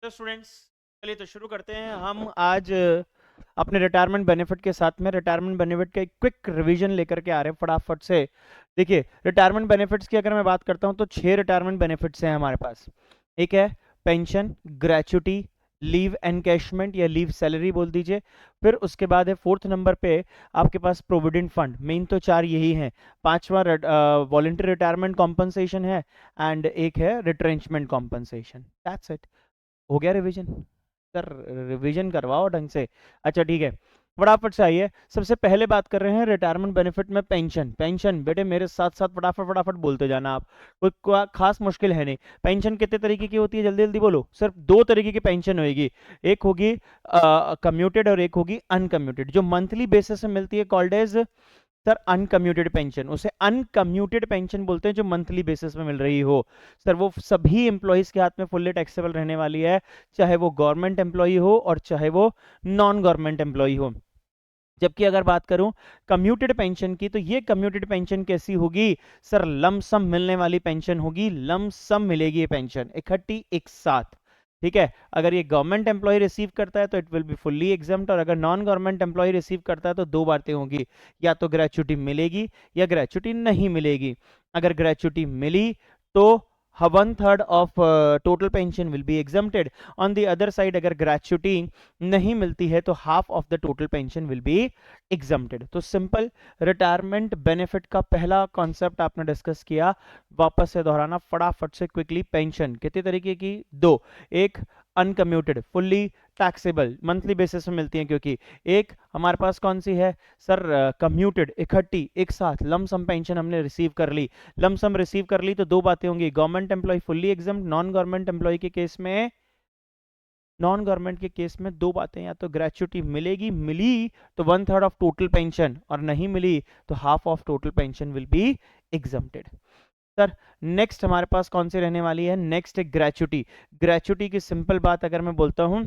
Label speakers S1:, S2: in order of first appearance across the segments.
S1: तो स्टूडेंट्स, चलिए तो शुरू करते हैं। हम आज अपने रिटायरमेंट बेनिफिट के साथ में रिटायरमेंट बेनिफिट का एक क्विक रिवीजन लेकर के आ रहे हैं फटाफट से। देखिए, रिटायरमेंट बेनिफिट्स की अगर मैं बात करता हूं तो 6 रिटायरमेंट बेनिफिट्स हैं हमारे पास। एक है पेंशन, ग्रेचुटी, लीव एनकैशमेंट या लीव सैलरी बोल दीजिए। फिर उसके बाद है फोर्थ नंबर पे आपके पास प्रोविडेंट फंड। मेन तो चार यही हैं। पांचवा वॉलंटरी रिटायरमेंट कॉम्पनसेशन है एंड एक है रिट्रेंचमेंट कॉम्पनसेशन। That's it. हो गया रिवीजन? सर, रिवीजन करवाओ ढंग से। अच्छा ठीक है, फटाफट से आइए। सबसे पहले बात कर रहे हैं रिटायरमेंट बेनिफिट में पेंशन। पेंशन बेटे मेरे साथ साथ फटाफट फटाफट बोलते जाना आप, कोई खास मुश्किल है नहीं। पेंशन कितने तरीके की होती है जल्दी जल्दी बोलो। सिर्फ दो तरीके की पेंशन होगी। एक होगी कम्यूटेड और एक होगी अनकम्यूटेड। जो मंथली बेसिस में मिलती है called as sir uncommuted pension. उसे अनकम्यूटेड पेंशन बोलते हैं जो मंथली बेसिस में मिल रही हो। सर वो सभी एम्प्लॉयज के हाथ में फुल्ली टैक्सेबल रहने वाली है, चाहे वो गवर्नमेंट एम्प्लॉय हो और चाहे वो नॉन गवर्नमेंट एम्प्लॉय हो। जबकि अगर बात करूं कम्यूटेड पेंशन की, तो ये कम्यूटेड पेंशन कैसी होगी? सर लमसम मिलने वाली पेंशन होगी। लमसम मिलेगी ये पेंशन इकट्ठी एक साथ। ठीक है, अगर ये गवर्नमेंट एम्प्लॉय रिसीव करता है तो it will be fully exempt, और अगर नॉन गवर्नमेंट एम्प्लॉय रिसीव करता है तो दो बातें होंगी, या तो ग्रेचुटी मिलेगी या ग्रेचुटी नहीं मिलेगी। अगर ग्रेचुटी मिली तो 1/3 of total pension will be exempted. On the other side अगर ग्रेचुटी नहीं मिलती है तो half of the total pension will be exempted. तो सिंपल रिटायरमेंट बेनिफिट का पहला कॉन्सेप्ट आपने डिस्कस किया। वापस से दोहराना फटाफट से क्विकली। पेंशन कितने तरीके की? दो। एक uncommuted fully taxable monthly basis में मिलती है, क्योंकि एक हमारे पास कौन सी है सर? कम्यूटेड इकट्ठी एक साथ लमसम पेंशन हमने रिसीव कर ली। लमसम रिसीव कर ली तो दो बातें होंगी, government employ fully exam, non government employ के केस में, नॉन गवर्नमेंट के केस में दो बातें, या तो ग्रेचुटी मिलेगी, मिली तो 1/3 ऑफ टोटल पेंशन, और नहीं मिली तो half of total pension will be exempted. Sir next हमारे पास कौन सी रहने वाली है? नेक्स्ट है ग्रेचुटी। ग्रेचुटी की सिंपल बात अगर मैं बोलता हूं,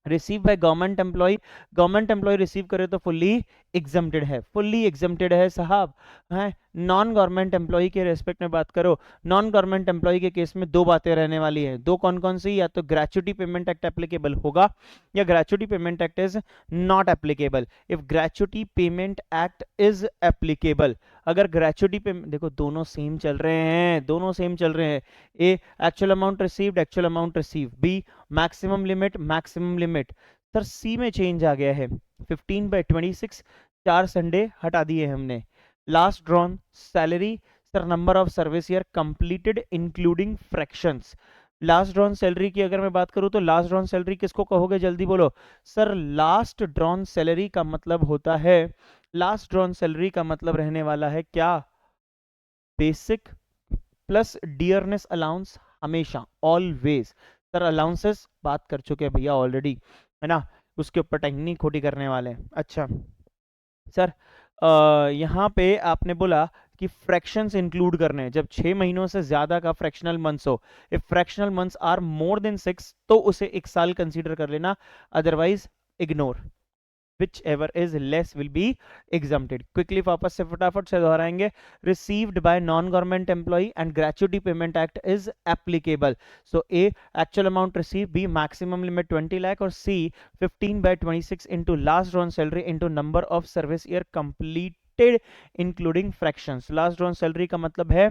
S1: receive by government employ. Government employ receive करे तो फुल्ली एग्जम्प्टेड है, फुल्ली एग्जम्प्टेड है साहब। है नॉन गवर्नमेंट एम्प्लॉय के रेस्पेक्ट में बात करो, नॉन गवर्नमेंट एम्प्लॉय के केस में दो बातें रहने वाली हैं। दो कौन कौन सी? या तो ग्रेचुटी पेमेंट एक्ट एप्लीकेबल होगा या gratuity payment act is not applicable. If gratuity payment act is applicable, अगर ग्रेचुटी पेमेंट, देखो दोनों सेम चल रहे हैं, दोनों सेम चल रहे हैं। A actual amount received, actual amount receive. B maximum limit, maximum limit. Sir C में चेंज आ गया है, 15/26, 4 संडे हटा दिए हमने। Last drawn salary, sir number of service year completed including fractions. Last drawn salary की अगर मैं बात करूं तो लास्ट ड्रॉन सैलरी किसको कहोगे जल्दी बोलो। सर लास्ट ड्रॉन सैलरी का मतलब होता है, लास्ट ड्रॉन सैलरी का मतलब रहने वाला है क्या? बेसिक प्लस डियरनेस अलाउंस, हमेशा ऑलवेज। सर अलाउंसेस बात कर चुके हैं भैया ऑलरेडी, है ना, उसके ऊपर टेक्निक खोटी करने वाले हैं। अच्छा सर, यहाँ पे आपने बोला कि फ्रैक्शंस इंक्लूड करने हैं, जब 6 महीनों से ज्यादा का फ्रैक्शनल मंथ्स हो, if fractional months are more than 6 तो उसे एक साल कंसीडर कर लेना, otherwise ignore. whichever is less will be exempted. Quickly वापस से फटाफट से दोहराएंगे। Received by non-government employee and gratuity payment act is applicable. So A actual amount received, B maximum limit 20 lakh, और C 15/26 into last drawn salary into number of service year completed including fractions. Last drawn salary का मतलब है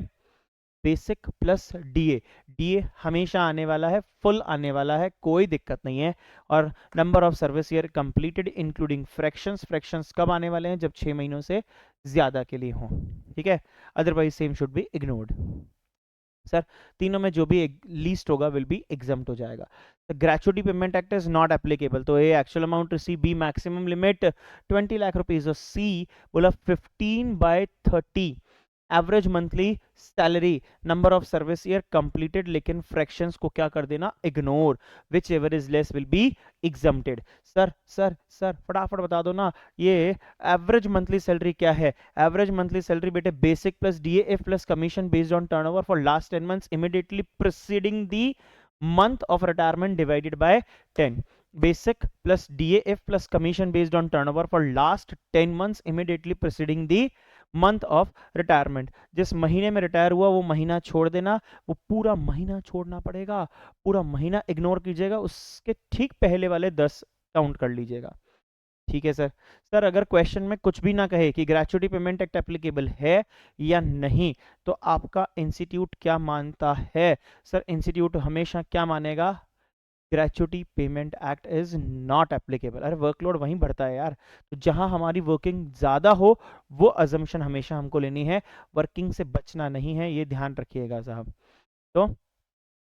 S1: basic plus DA. DA हमेशा आने वाला है, full आने वाला है, कोई दिक्कत नहीं है। और number of service year completed including fractions. Fractions कब आने वाले हैं? जब 6 महीनों से ज्यादा के लिए हों। ठीक है, otherwise same should be ignored. Sir तीनों में जो भी लीस्ट होगा विल बी एग्जाम्प्ट हो जाएगा। Gratuity payment act is not applicable, तो A actual amount receive, B maximum limit 20 lakh rupees, और सी बोला 15/30 average monthly salary, number of service year completed, लेकिन फ्रैक्शंस को क्या कर देना? Ignore. Whichever is less will be exempted. Sir sir sir फटाफट बता दो ना, ये एवरेज मंथली सैलरी क्या है? एवरेज मंथली सैलरी बेटे basic plus DAF plus commission based on turnover for last 10 months immediately preceding the month of retirement divided by 10। basic plus DAF plus commission based on turnover for last 10 months immediately preceding the month of retirement. जिस महीने में retire हुआ वो महीना छोड़ देना, वो पूरा महीना छोड़ना पड़ेगा, पूरा महीना इग्नोर कीजिएगा, उसके ठीक पहले वाले 10 काउंट कर लीजिएगा। ठीक है सर। सर अगर क्वेश्चन में कुछ भी ना कहे कि ग्रेचुटी पेमेंट एक्ट एप्लीकेबल है या नहीं, तो आपका इंस्टीट्यूट क्या मानता है? सर इंस्टीट्यूट हमेशा क्या मानेगा? Gratuity payment act is not applicable. अरे वर्कलोड वहीं बढ़ता है यार, तो जहां हमारी वर्किंग ज्यादा हो वो अजम्पशन हमेशा हमको लेनी है, वर्किंग से बचना नहीं है, ये ध्यान रखिएगा साहब। तो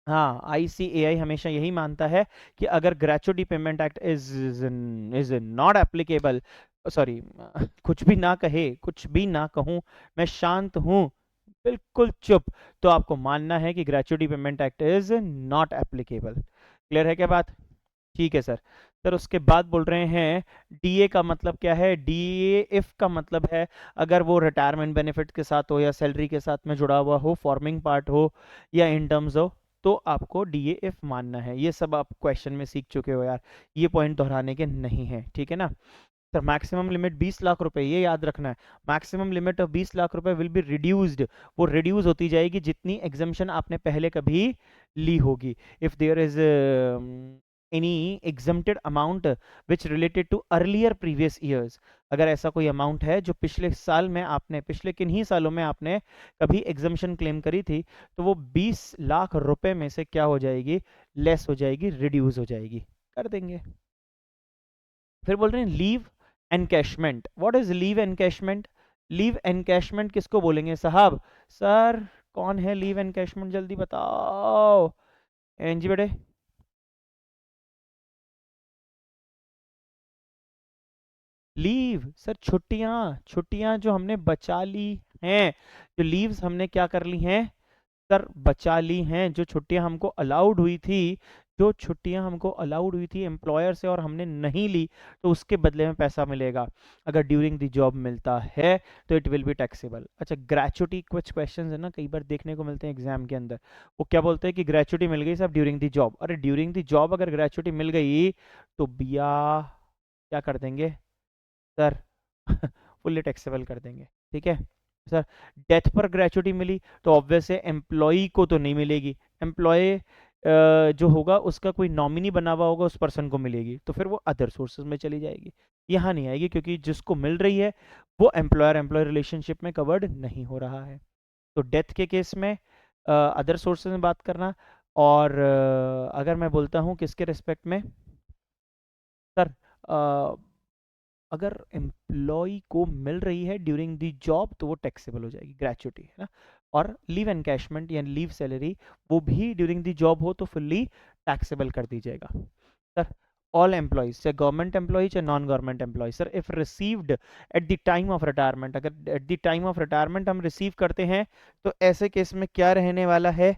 S1: हाँ, ICAI हमेशा यही मानता है कि अगर gratuity payment act is not applicable, sorry कुछ भी ना कहे, कुछ भी ना कहूं, मैं शांत हूं, बिल्कुल चुप, तो आपको मानना है कि gratuity payment act is not applicable. Clear है क्या बात? ठीक है सर। सर उसके बाद बोल रहे हैं DA का मतलब क्या है? DAF का मतलब है अगर वो रिटायरमेंट बेनिफिट के साथ हो या सैलरी के साथ में जुड़ा हुआ हो, फॉर्मिंग पार्ट हो या इन टर्म्स हो, तो आपको DAF मानना है। ये सब आप क्वेश्चन में सीख चुके हो यार, ये पॉइंट दोहराने के नहीं है, ठीक है ना सर। मैक्सिमम लिमिट 20 लाख रुपए, ये याद रखना है। मैक्सिमम लिमिट ऑफ 20 लाख रुपए विल बी रिड्यूस्ड, वो रिड्यूस होती जाएगी जितनी एग्जाम्शन आपने पहले कभी ली होगी। If there is any exempted amount which related to earlier previous years, अगर ऐसा कोई अमाउंट है जो पिछले साल में आपने, पिछले किन्हीं सालों में आपने कभी एग्जम्पशन क्लेम करी थी, तो वो 20 लाख रुपए में से क्या हो जाएगी? लेस हो जाएगी, रिड्यूस हो जाएगी, कर देंगे। फिर बोल रहे हैं leave encashment. What is leave encashment? Leave encashment किसको बोलेंगे साहब? सर कौन है लीव एनकैशमेंट, जल्दी बताओ एनजी बेटे। लीव सर, छुट्टियां, छुट्टियां जो हमने बचा ली हैं, जो लीव्स हमने क्या कर ली हैं सर? बचा ली हैं। जो छुट्टियां हमको अलाउड हुई थी, जो छुट्टियां हमको अलाउड हुई थी एम्प्लॉयर से और हमने नहीं ली, तो उसके बदले में पैसा मिलेगा। अगर ड्यूरिंग द जॉब मिलता है तो इट विल बी टैक्सेबल। अच्छा, ग्रेचुटी कुछ क्वेश्चंस है ना कई बार देखने को मिलते हैं एग्जाम के अंदर, वो क्या बोलते हैं कि ग्रेचुटी मिल गई साहब ड्यूरिंग द जॉब। अरे ड्यूरिंग द जॉब अगर ग्रेचुटी मिल गई तो भैया क्या कर देंगे सर? फुल्ली टैक्सेबल कर देंगे, ठीक है सर। डेथ पर ग्रेचुटी मिली तो ऑब्वियस है एम्प्लॉय को तो नहीं मिलेगी, एम्प्लॉय जो होगा उसका कोई नॉमिनी बना हुआ होगा उस पर्सन को मिलेगी, तो फिर वो अदर सोर्सेज में चली जाएगी, यहाँ नहीं आएगी, क्योंकि जिसको मिल रही है वो एम्प्लॉयर एम्प्लॉय रिलेशनशिप में कवर्ड नहीं हो रहा है। तो डेथ के केस में अदर सोर्सेज में बात करना, और अगर मैं बोलता हूँ किसके रिस्पेक्ट में सर, अगर एम्प्लॉय को मिल रही है ड्यूरिंग दी जॉब तो वो टैक्सेबल हो जाएगी, ग्रेचुटी है ना। और लीव एनकैशमेंट या लीव सैलरी, वो भी ड्यूरिंग दी जॉब हो तो फुल्ली टैक्सेबल कर दी जाएगा सर। ऑल एम्प्लॉयज, चाहे गवर्नमेंट एम्प्लॉय चाहे non government employee sir, if received at the time of retirement, अगर at the time of retirement हम रिसीव करते हैं तो ऐसे केस में क्या रहने वाला है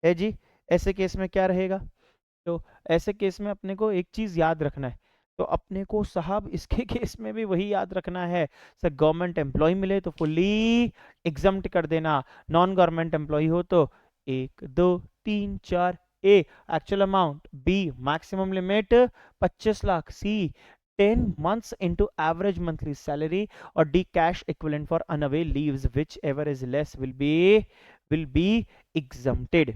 S1: जी? ऐसे केस में क्या रहेगा? तो ऐसे केस में अपने को एक चीज याद रखना है, तो अपने को साहब इसके केस में भी वही याद रखना है सर, गवर्नमेंट एम्प्लॉय मिले तो फुल्ली एग्जम्प्ट कर देना, नॉन गवर्नमेंट एम्प्लॉय हो तो 1 2 3 4 A actual amount, B maximum limit 25 lakh, C 10 months into average monthly salary, or D cash equivalent for unaway leaves, whichever is less will be exempted।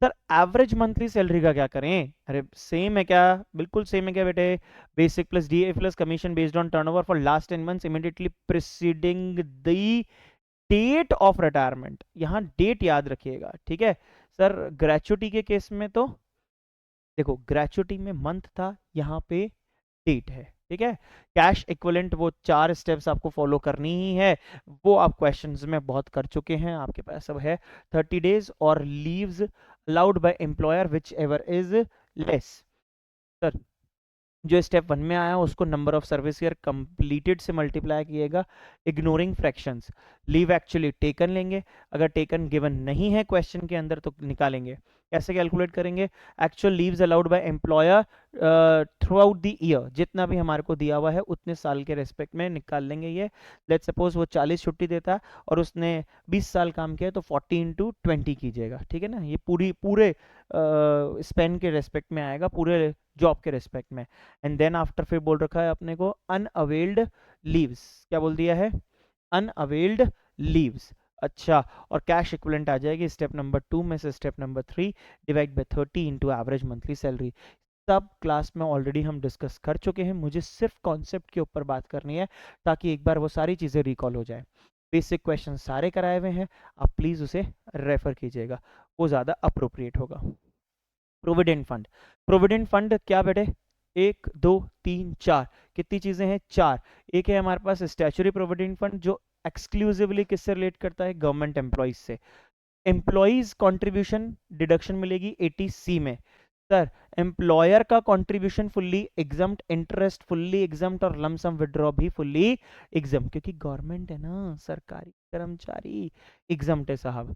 S1: Sir average monthly salary का क्या करें? अरे same है क्या? बिल्कुल same है क्या बेटे? Basic plus DA plus commission based on turnover for last 10 months immediately preceding the date of retirement. यहाँ डेट याद रखिएगा, ठीक है सर। ग्रेचुटी के केस में तो देखो, ग्रेचुटी में मंथ था, यहाँ पे डेट है, ठीक है। कैश इक्विवेलेंट वो 4 स्टेप्स आपको फॉलो करनी ही है, वो आप क्वेश्चंस में बहुत कर चुके हैं, आपके पास सब है। 30 डेज और leaves allowed by employer whichever is less. Sir जो स्टेप 1 में आया उसको number of service year completed से मल्टीप्लाई किएगा, ignoring fractions. Leave actually taken लेंगे, अगर टेकन गिवन नहीं है क्वेश्चन के अंदर तो निकालेंगे। कैसे कैलकुलेट करेंगे? Actual leaves allowed by employer through out the year, जितना भी हमारे को दिया हुआ है उतने साल के रेस्पेक्ट में निकाल लेंगे ये। लेट्स सपोज वो 40 छुट्टी देता है और उसने 20 साल काम किया, तो 40 इंटू 20 कीजिएगा, ठीक है ना? ये पूरे स्पेन के रेस्पेक्ट में आएगा, पूरे जॉब के रेस्पेक्ट में। एंड देन आफ्टर फिर बोल रखा है अपने को अनअवेल्ड लीव्स, क्या बोल दिया है? Unavailed leaves. अच्छा, और कैश इक्विवेलेंट आ जाएगी स्टेप नंबर 2 में से step number 3, divide by 30 into average monthly salary. सब क्लास में ऑलरेडी हम डिस्कस कर चुके हैं, मुझे सिर्फ कॉन्सेप्ट के ऊपर बात करनी है ताकि एक बार वो सारी चीज़ें रिकॉल हो जाए। बेसिक क्वेश्चन सारे कराए हुए हैं, आप प्लीज़ उसे रेफर कीजिएगा, वो ज़्यादा अप्रोप्रिएट होगा। प्रोविडेंट फंड, प्रोविडेंट फंड क्या बेटे? 1 2 3 4, कितनी चीजें हैं? 4। एक है हमारे पास स्टैच्यूटरी प्रोविडेंट फंड, जो एक्सक्लूसिवली किससे रिलेट करता है? गवर्नमेंट एम्प्लॉइज से। एम्प्लॉइज कंट्रीब्यूशन डिडक्शन मिलेगी 80C में। सर, एम्प्लॉयर का contribution fully exempt, interest fully exempt और लमसम विड्रॉ भी फुल्ली एग्जम्प्ट, क्योंकि गवर्नमेंट है ना, सरकारी कर्मचारी, एग्जम्प्ट है साहब।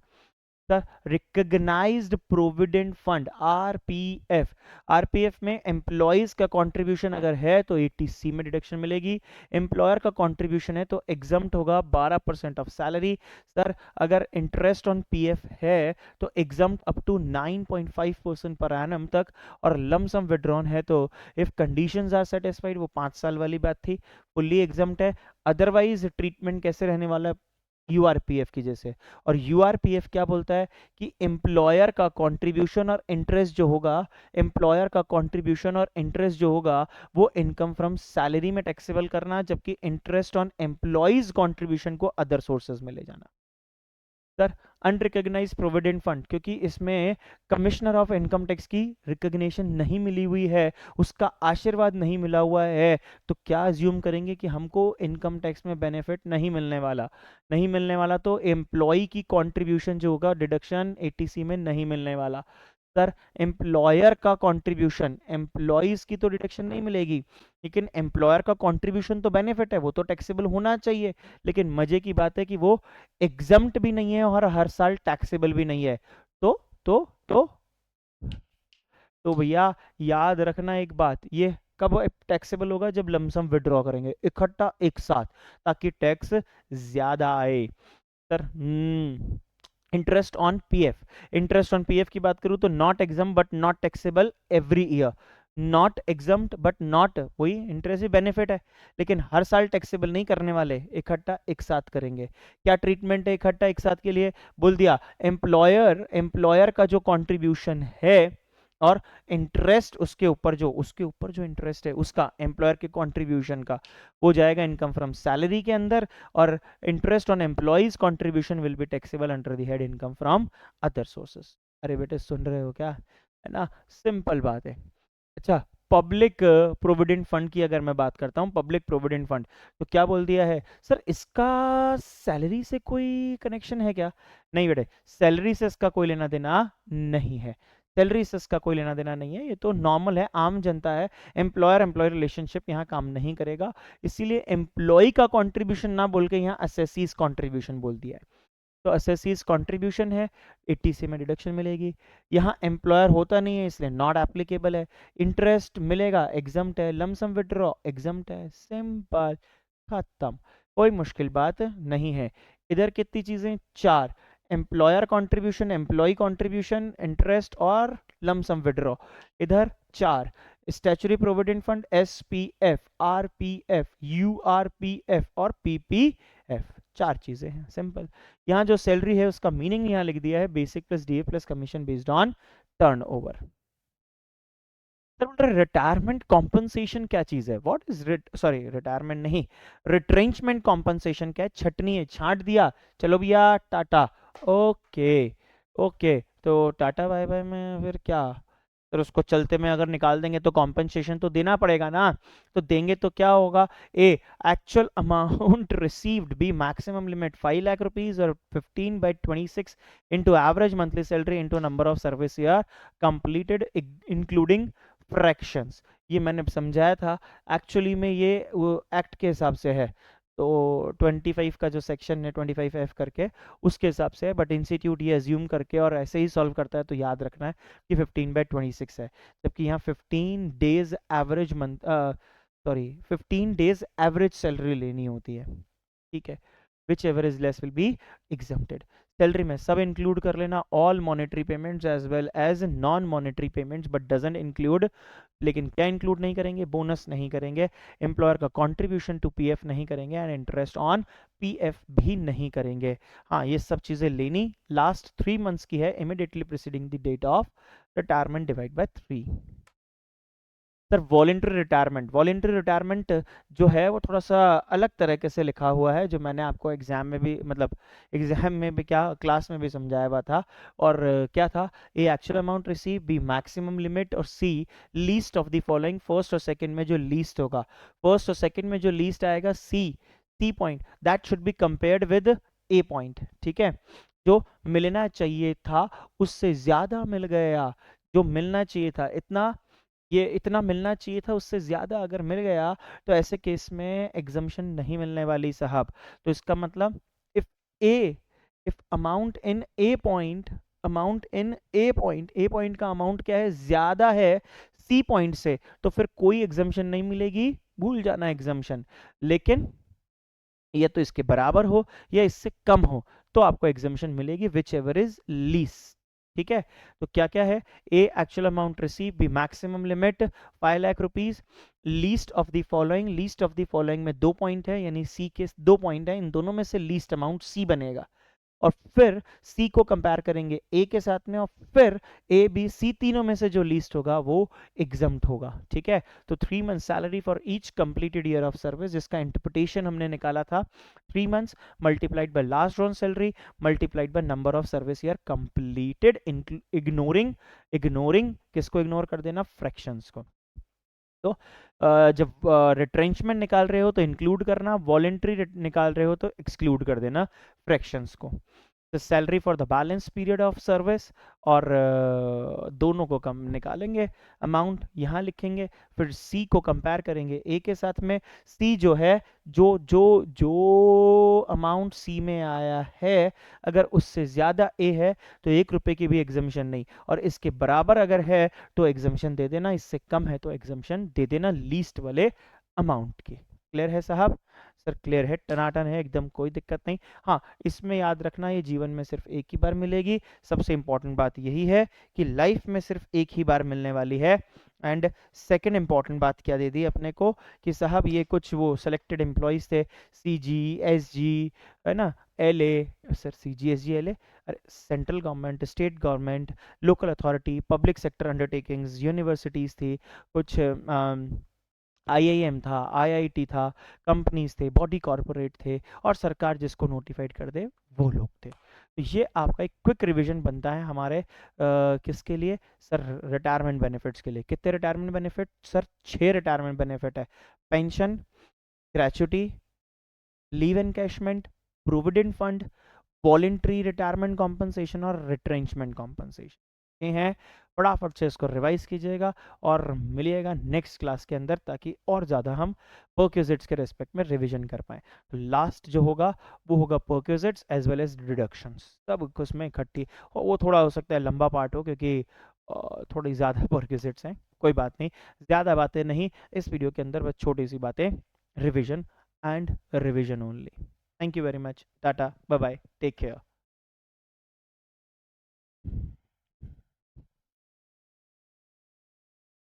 S1: Recognised provident fund RPF, RPF में एम्प्लॉयज का कंट्रीब्यूशन अगर है तो 80C में डिडक्शन मिलेगी। एम्प्लॉयर का कंट्रीब्यूशन है तो एग्जम्प्ट होगा 12% ऑफ सैलरी। सर, अगर इंटरेस्ट ऑन पीएफ है तो exempt up to 9.5% per annum तक, और लमसम विड्रॉन है तो इफ कंडीशंस आर सेटिस्फाइड, वो 5 साल वाली बात थी, फुल्ली एग्जम्प्ट है। अदरवाइज ट्रीटमेंट कैसे रहने वाला है? यूआरपीएफ की जैसे। और यूआरपीएफ क्या बोलता है कि एम्प्लॉयर का कंट्रीब्यूशन और इंटरेस्ट जो होगा, एम्प्लॉयर का कंट्रीब्यूशन और इंटरेस्ट जो होगा वो इनकम फ्रॉम सैलरी में टैक्सेबल करना, जबकि इंटरेस्ट ऑन एम्प्लॉयज कंट्रीब्यूशन को अदर सोर्सेज में ले जाना। सर, अनरिकग्नाइज प्रोविडेंट फंड, क्योंकि इसमें कमिश्नर ऑफ इनकम टैक्स की रिकग्निशन नहीं मिली हुई है, उसका आशीर्वाद नहीं मिला हुआ है, तो क्या अज्यूम करेंगे कि हमको इनकम टैक्स में बेनिफिट नहीं मिलने वाला? नहीं मिलने वाला, तो एम्प्लॉय की कंट्रीब्यूशन जो होगा डिडक्शन 80C में नहीं मिलने वाला। सर, एम्प्लॉयर का कंट्रीब्यूशन, एम्प्लॉयज की तो डिडक्शन नहीं मिलेगी, लेकिन एम्प्लॉयर का कंट्रीब्यूशन तो बेनिफिट है, वो तो टैक्सेबल होना चाहिए। लेकिन मजे की बात है कि वो एग्जम्प्ट भी नहीं है और हर साल टैक्सेबल भी नहीं है। तो तो तो तो भैया याद रखना एक बात, ये कब टैक्सेबल होगा? जब लमसम विड्रॉ करेंगे इकट्ठा एक साथ, ताकि टैक्स ज्यादा आए। Sir, interest on PF, interest on PF की बात करूं तो not exam but not taxable every year, not examined but not, वही इंटरेस्ट भी बेनिफिट है, लेकिन हर साल टैक्सेबल नहीं करने वाले, इकट्ठा एक साथ करेंगे। क्या ट्रीटमेंट है इकट्ठा एक साथ के लिए? बोल दिया एम्प्लॉयर का जो कंट्रीब्यूशन है और इंटरेस्ट उसके ऊपर जो इंटरेस्ट है उसका, एम्प्लॉयर के कंट्रीब्यूशन का, वो जाएगा इनकम फ्रॉम सैलरी के अंदर, और interest on employees contribution will be taxable under the head income from other sources. अरे बेटे सुन रहे हो क्या? है ना, सिंपल बात है। अच्छा, पब्लिक प्रोविडेंट फंड की अगर मैं बात करता हूँ, पब्लिक प्रोविडेंट फंड, तो क्या बोल दिया है? सर, इसका सैलरी से कोई कनेक्शन है क्या? नहीं बेटे, सैलरी से इसका कोई लेना देना नहीं है, सैलरी से इसका कोई लेना देना नहीं है, ये तो नॉर्मल है, आम जनता है। एम्प्लॉयर एम्प्लॉय रिलेशनशिप यहाँ काम नहीं करेगा, इसीलिए एम्प्लॉय का कॉन्ट्रीब्यूशन ना बोल के यहाँ असेसीज कॉन्ट्रीब्यूशन बोल दिया है। तो असेसीज कंट्रीब्यूशन है, 80C में डिडक्शन मिलेगी। यहाँ एम्प्लॉयर होता नहीं है इसलिए नॉट एप्लीकेबल है। इंटरेस्ट मिलेगा, एग्जम्प्ट है। लमसम विड्रॉ एग्जम्प्ट है, सिंपल, खत्म, कोई मुश्किल बात नहीं है। इधर कितनी चीजें? 4, employer contribution, employ contribution, interest और लमसम विड्रॉ, इधर 4। Statutory provident fund, SPF, RPF, URPF और पीपीएफ, 4 चीजें हैं, सिंपल। यहाँ जो सैलरी है उसका मीनिंग यहाँ लिख दिया है, basic plus DA plus commission based on turnover. Retirement compensation क्या चीज है? व्हाट इज रिटायरमेंट नहीं, रिट्रेंचमेंट कॉम्पनसेशन क्या है? छटनी है, छांट दिया, चलो भैया टाटा, ओके ओके, तो टाटा बाय बाय में फिर क्या? फिर उसको चलते में अगर निकाल देंगे तो कॉम्पनसेशन तो देना पड़ेगा ना, तो देंगे तो क्या होगा? A, actual amount received, B maximum limit 5 lakh rupees और 15/26 into average monthly salary into number of service year completed including fractions. ये मैंने समझाया था, एक्चुअली में ये वो एक्ट के हिसाब से है, तो 25 का जो सेक्शन है 25F करके उसके हिसाब से है, बट इंस्टीट्यूट ये अज्यूम करके और ऐसे ही सॉल्व करता है, तो याद रखना है कि 15/26 है, जबकि यहाँ 15 days average month, sorry 15 days average salary लेनी होती है, ठीक है। Whichever is less will be exempted. Salary में सब इंक्लूड कर लेना, all monetary payments as well as non monetary payments, but doesn't include, लेकिन क्या इंक्लूड नहीं करेंगे, बोनस नहीं करेंगे, एम्प्लॉयर का कंट्रीब्यूशन टू पीएफ नहीं करेंगे, एंड इंटरेस्ट ऑन पीएफ भी नहीं करेंगे। हाँ, ये सब चीजें लेनी लास्ट 3 मंथ्स की है, immediately preceding the date of retirement divide by 3। Sir voluntary retirement जो है वो थोड़ा सा अलग तरीके से लिखा हुआ है, जो मैंने आपको एग्जाम में भी, मतलब एग्जाम में भी क्या, क्लास में भी समझाया हुआ था। और क्या था, A actual amount receive, B maximum limit, और C least of the following. First और सेकंड में जो लीस्ट होगा, फर्स्ट और सेकंड में जो लीस्ट आएगा, C point, that should be compared with A point, ठीक है। जो मिलना चाहिए था उससे ज्यादा मिल गया, जो मिलना चाहिए था इतना, ये इतना मिलना चाहिए था, उससे ज़्यादा अगर मिल गया तो ऐसे केस में एग्जम्पशन नहीं मिलने वाली साहब। तो इसका मतलब if A if amount in A point, A point का अमाउंट क्या है, ज़्यादा है सी पॉइंट से, तो फिर कोई एग्जम्पशन नहीं मिलेगी, भूल जाना एग्जम्पशन। लेकिन या तो इसके बराबर हो या इससे कम हो तो आपको एग्जम्पशन मिलेगी, विच एवर इज लीस्ट, ठीक है। तो क्या क्या है, A actual amount receive, B maximum limit 5 lakh rupees, least of the following, least of the following में 2 पॉइंट है, यानी सी के 2 पॉइंट है, इन दोनों में से लीस्ट अमाउंट सी बनेगा, और फिर सी को कंपेयर करेंगे ए के साथ में, और फिर ए बी सी तीनों में से जो लीस्ट होगा वो एग्जम्प्ट होगा, ठीक है। तो 3 month salary for each completed year of service, जिसका इंटरप्रिटेशन हमने निकाला था 3 months multiplied by last drawn salary multiplied by number of service year completed, ignoring किसको इग्नोर कर देना, फ्रैक्शंस को। तो जब रिट्रेंचमेंट निकाल रहे हो तो इंक्लूड करना, वॉलेंट्री निकाल रहे हो तो एक्सक्लूड कर देना फ्रैक्शंस को। तो salary for the balance period of service, और दोनों को कम निकालेंगे, अमाउंट यहाँ लिखेंगे, फिर सी को कंपेयर करेंगे ए के साथ में। सी जो है, जो जो जो अमाउंट सी में आया है, अगर उससे ज़्यादा ए है तो 1 रुपये की भी एग्जम्पशन नहीं, और इसके बराबर अगर है तो एग्जम्पशन दे देना, इससे कम है तो एग्जम्पशन दे देना लीस्ट वाले अमाउंट की। क्लियर है साहब? सर क्लियर है, टनाटन है एकदम, कोई दिक्कत नहीं। हाँ, इसमें याद रखना ये जीवन में सिर्फ एक ही बार मिलेगी, सबसे इंपॉर्टेंट बात यही है कि लाइफ में सिर्फ एक ही बार मिलने वाली है। एंड सेकंड इंपॉर्टेंट बात क्या दे दी अपने को कि साहब ये कुछ वो सेलेक्टेड एम्प्लॉयज थे, CG SG, है ना, LA, sir CG SG LA, अरे central government, state government, local authority, public sector undertakings, universities थी, कुछ IIM था, IIT था, कंपनीज थे, बॉडी कॉरपोरेट थे, और सरकार जिसको नोटिफाइड कर दे वो लोग थे। तो ये आपका एक क्विक रिवीजन बनता है हमारे किसके लिए सर, रिटायरमेंट बेनिफिट्स के लिए। कितने retirement benefit sir? 6 retirement benefit है, pension, gratuity, leave encashment, provident fund, voluntary retirement compensation और रिट्रेंचमेंट कॉम्पनसेशन। ये हैं, फटाफट से इसको रिवाइज कीजिएगा और मिलिएगा नेक्स्ट क्लास के अंदर, ताकि और ज़्यादा हम परक्यूजिट्स के रेस्पेक्ट में रिवीजन कर पाएँ। तो लास्ट जो होगा वो होगा perquisites as well as deductions, सब उसमें इकट्ठी। और वो थोड़ा हो सकता है लंबा पार्ट हो, क्योंकि थोड़ी ज़्यादा परक्यूजिट्स हैं, कोई बात नहीं, ज़्यादा बातें नहीं इस वीडियो के अंदर, बस छोटी सी बातें, revision and revision only. Thank you very much. Tata. Bye bye. Take care.